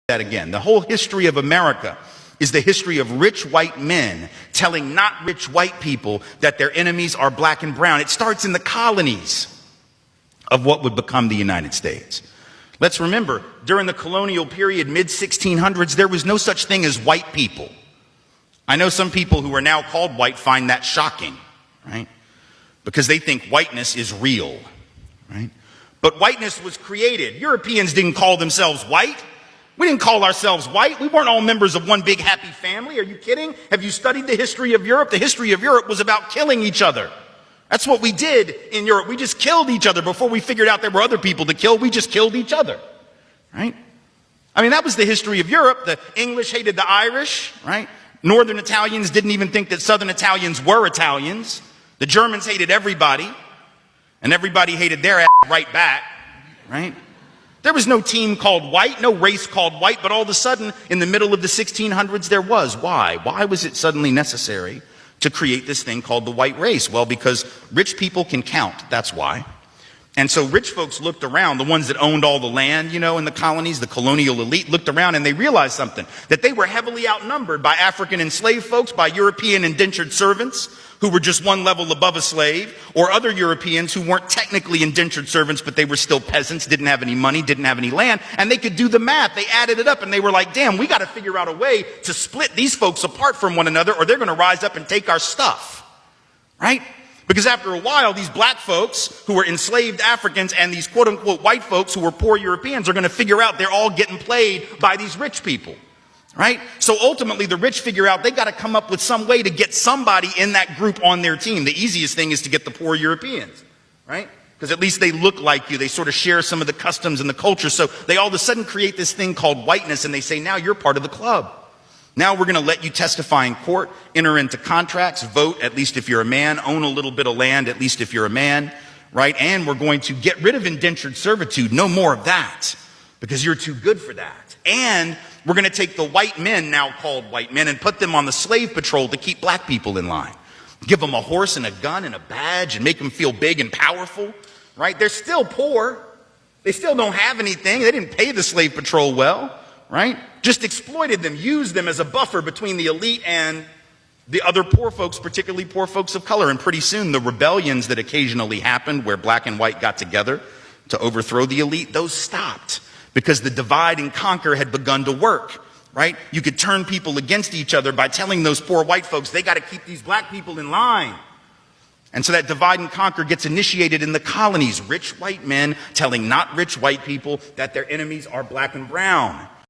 That again. The whole history of America is the history of rich white men telling not rich white people that their enemies are black and brown. It starts in the colonies of what would become the United States. Let's remember, during the colonial period, mid-1600s, there was no such thing as white people. I know some people who are now called white find that shocking, right? Because they think whiteness is real, right? But whiteness was created. Europeans didn't call themselves white. We didn't call ourselves white. We weren't all members of one big happy family. Are you kidding? Have you studied the history of Europe? The history of Europe was about killing each other. That's what we did in Europe. We just killed each other before we figured out there were other people to kill. We just killed each other, right? I mean, that was the history of Europe. The English hated the Irish, right? Northern Italians didn't even think that Southern Italians were Italians. The Germans hated everybody, and everybody hated their ass right back, right? There was no team called white, no race called white, but all of a sudden, in the middle of the 1600s, there was. Why? Why was it suddenly necessary to create this thing called the white race? Well, because rich people can count, that's why. And so rich folks looked around, the ones that owned all the land, you know, in the colonies, the colonial elite, looked around and they realized something, that they were heavily outnumbered by African enslaved folks, by European indentured servants, who were just one level above a slave, or other Europeans who weren't technically indentured servants, but they were still peasants, didn't have any money, didn't have any land, and they could do the math. They added it up and they were like, damn, we got to figure out a way to split these folks apart from one another or they're going to rise up and take our stuff, right? Because after a while, these black folks who were enslaved Africans and these quote unquote white folks who were poor Europeans are going to figure out they're all getting played by these rich people. Right? So ultimately the rich figure out they got to come up with some way to get somebody in that group on their team. The easiest thing is to get the poor Europeans, right? Because at least they look like you. They sort of share some of the customs and the culture. So they all of a sudden create this thing called whiteness and they say, now you're part of the club. Now we're going to let you testify in court, enter into contracts, vote, at least if you're a man, own a little bit of land, at least if you're a man, right? And we're going to get rid of indentured servitude. No more of that because you're too good for that. And we're going to take the white men, now called white men, and put them on the slave patrol to keep black people in line. Give them a horse and a gun and a badge and make them feel big and powerful, right? They're still poor. They still don't have anything. They didn't pay the slave patrol well, right? Just exploited them, used them as a buffer between the elite and the other poor folks, particularly poor folks of color. And pretty soon the rebellions that occasionally happened where black and white got together to overthrow the elite, those stopped. Because the divide and conquer had begun to work, right? You could turn people against each other by telling those poor white folks, they got to keep these black people in line. And so that divide and conquer gets initiated in the colonies. Rich white men telling not rich white people that their enemies are black and brown.